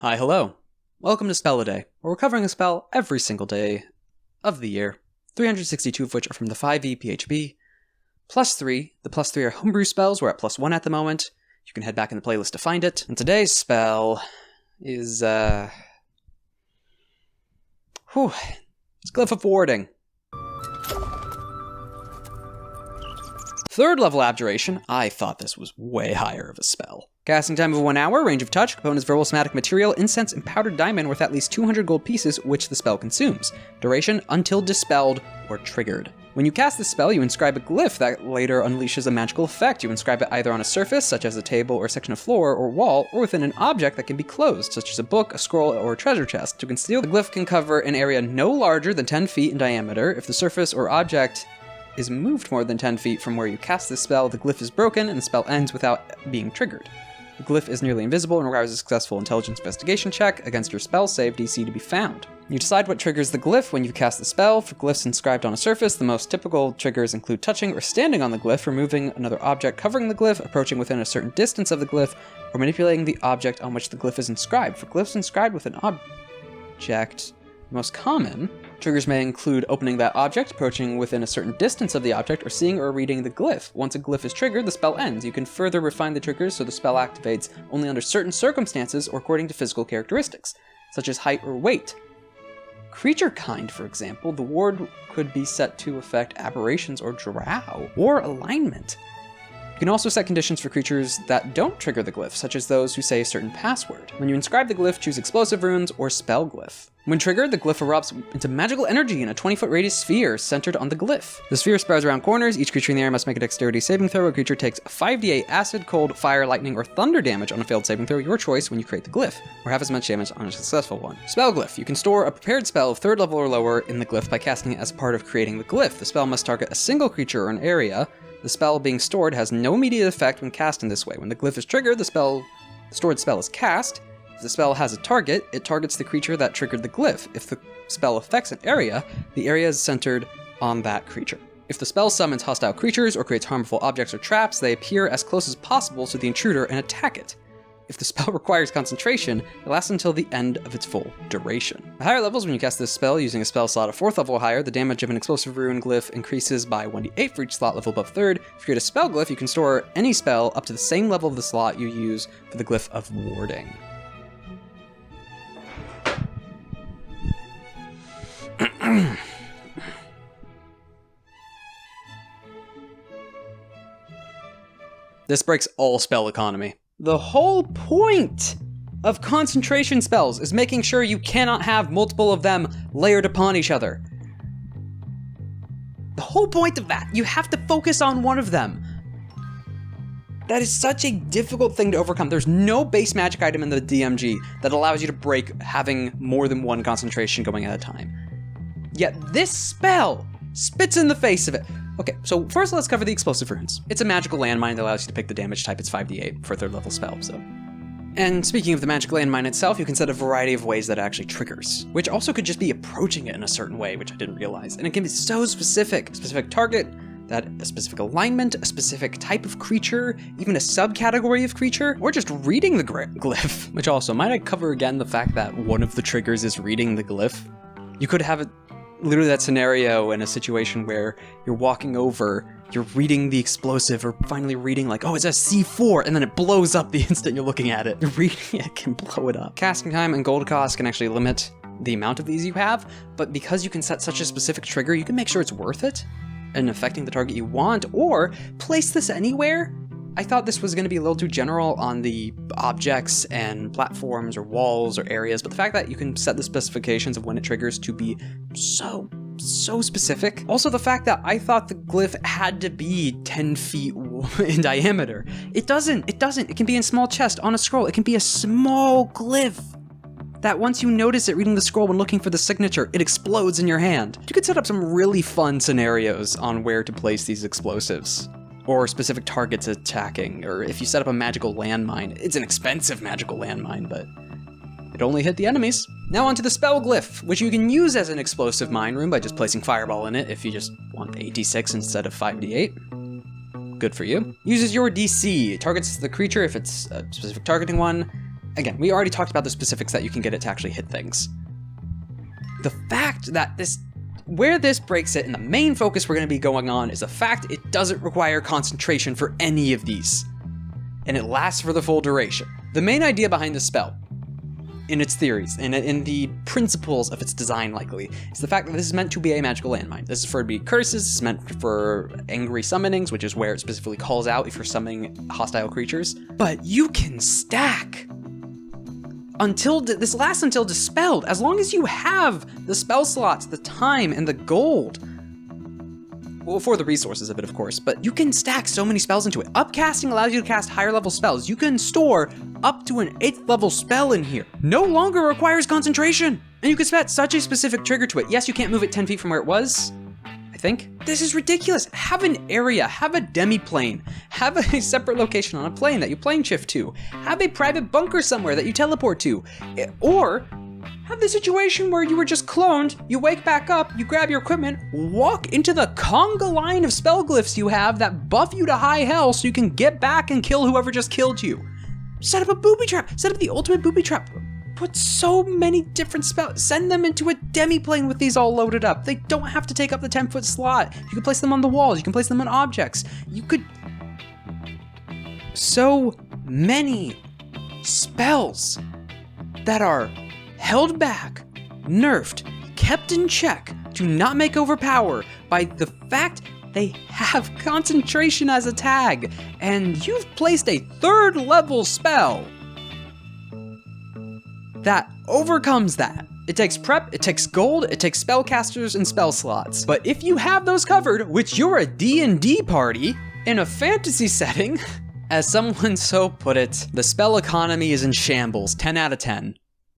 Hi, hello. Welcome to Spell a Day, where we're covering a spell every single day of the year, 362 of which are from the 5e PHB. +3, the +3 are homebrew spells, we're at +1 at the moment. You can head back in the playlist to find it. And today's spell is, it's Glyph of Warding. 3rd level Abjuration. I thought this was way higher of a spell. Casting time of 1 hour, range of touch, components verbal somatic material, incense, and powdered diamond worth at least 200 gold pieces, which the spell consumes. Duration, until dispelled or triggered. When you cast this spell, you inscribe a glyph that later unleashes a magical effect. You inscribe it either on a surface, such as a table or section of floor or wall, or within an object that can be closed, such as a book, a scroll, or a treasure chest. To conceal, the glyph can cover an area no larger than 10 feet in diameter. If the surface or object is moved more than 10 feet from where you cast this spell, the glyph is broken and the spell ends without being triggered. The glyph is nearly invisible and requires a successful intelligence investigation check against your spell save DC to be found. You decide what triggers the glyph when you cast the spell. For glyphs inscribed on a surface, the most typical triggers include touching or standing on the glyph, removing another object covering the glyph, approaching within a certain distance of the glyph, or manipulating the object on which the glyph is inscribed. For glyphs inscribed with an object, the most common triggers may include opening that object, approaching within a certain distance of the object, or seeing or reading the glyph. Once a glyph is triggered, the spell ends. You can further refine the triggers so the spell activates only under certain circumstances or according to physical characteristics, such as height or weight. Creature kind, for example, the ward could be set to affect aberrations or drow, or alignment. You can also set conditions for creatures that don't trigger the glyph, such as those who say a certain password. When you inscribe the glyph, choose explosive runes or spell glyph. When triggered, the glyph erupts into magical energy in a 20-foot radius sphere centered on the glyph. The sphere spreads around corners. Each creature in the area must make a dexterity saving throw. A creature takes 5d8 acid, cold, fire, lightning, or thunder damage on a failed saving throw, your choice, when you create the glyph, or half as much damage on a successful one. Spell glyph. You can store a prepared spell of 3rd level or lower in the glyph by casting it as part of creating the glyph. The spell must target a single creature or an area. The spell being stored has no immediate effect when cast in this way. When the glyph is triggered, the stored spell is cast. If the spell has a target, it targets the creature that triggered the glyph. If the spell affects an area, the area is centered on that creature. If the spell summons hostile creatures or creates harmful objects or traps, they appear as close as possible to the intruder and attack it. If the spell requires concentration, it lasts until the end of its full duration. At higher levels, when you cast this spell using a spell slot of 4th level or higher, the damage of an explosive rune glyph increases by 1d8 for each slot level above 3rd. If you create a spell glyph, you can store any spell up to the same level of the slot you use for the Glyph of Warding. This breaks all spell economy. The whole point of concentration spells is making sure you cannot have multiple of them layered upon each other. The whole point of that, you have to focus on one of them. That is such a difficult thing to overcome. There's no base magic item in the DMG that allows you to break having more than one concentration going at a time. Yet this spell spits in the face of it. Okay, so first let's cover the explosive runes. It's a magical landmine that allows you to pick the damage type. It's 5d8 for a 3rd level spell, so. And speaking of the magic landmine itself, you can set a variety of ways that it actually triggers, which also could just be approaching it in a certain way, which I didn't realize. And it can be so specific. Specific target, that a specific alignment, a specific type of creature, even a subcategory of creature, or just reading the glyph. Which also, might I cover again the fact that one of the triggers is reading the glyph? You could have it literally that scenario in a situation where you're walking over, you're reading the explosive, or finally reading like, oh, it's a C4, and then it blows up the instant you're looking at it. You're reading it can blow it up. Casting time and gold cost can actually limit the amount of these you have, but because you can set such a specific trigger, you can make sure it's worth it and affecting the target you want, or place this anywhere. I thought this was going to be a little too general on the objects and platforms or walls or areas, but the fact that you can set the specifications of when it triggers to be so specific. Also the fact that I thought the glyph had to be 10 feet in diameter. It doesn't. It can be in small chest, on a scroll. It can be a small glyph that once you notice it reading the scroll when looking for the signature, it explodes in your hand. You could set up some really fun scenarios on where to place these explosives, or specific targets attacking, or if you set up a magical landmine. It's an expensive magical landmine, but it only hit the enemies. Now onto the spell glyph, which you can use as an explosive mine rune by just placing fireball in it if you just want 8d6 instead of 5d8. Good for you. Uses your DC. Targets the creature if it's a specific targeting one. again, we already talked about the specifics that you can get it to actually hit things. The fact that where this breaks it, and the main focus we're going to be going on, is the fact it doesn't require concentration for any of these. And it lasts for the full duration. The main idea behind the spell, in its theories, and in the principles of its design likely, is the fact that this is meant to be a magical landmine. This is for to be curses, this is meant for angry summonings, which is where it specifically calls out if you're summoning hostile creatures. But you can stack this lasts until dispelled, as long as you have the spell slots, the time, and the gold. Well, for the resources of it, of course, but you can stack so many spells into it. Upcasting allows you to cast higher level spells. You can store up to an 8th level spell in here. No longer requires concentration. And you can set such a specific trigger to it. Yes, you can't move it 10 feet from where it was, I think. This is ridiculous. Have an area, have a demi-plane, have a separate location on a plane that you plane shift to, have a private bunker somewhere that you teleport to, or have the situation where you were just cloned, you wake back up, you grab your equipment, walk into the conga line of spell glyphs you have that buff you to high hell so you can get back and kill whoever just killed you. Set up a booby trap, set up the ultimate booby trap. Put so many different spells, send them into a demi-plane with these all loaded up. They don't have to take up the 10-foot slot. You can place them on the walls, you can place them on objects. You could... So many spells that are held back, nerfed, kept in check, to not make overpower by the fact they have concentration as a tag, and you've placed a 3rd level spell that overcomes that. It takes prep, it takes gold, it takes spellcasters and spell slots. But if you have those covered, which you're a D&D party in a fantasy setting, as someone so put it, the spell economy is in shambles, 10 out of 10.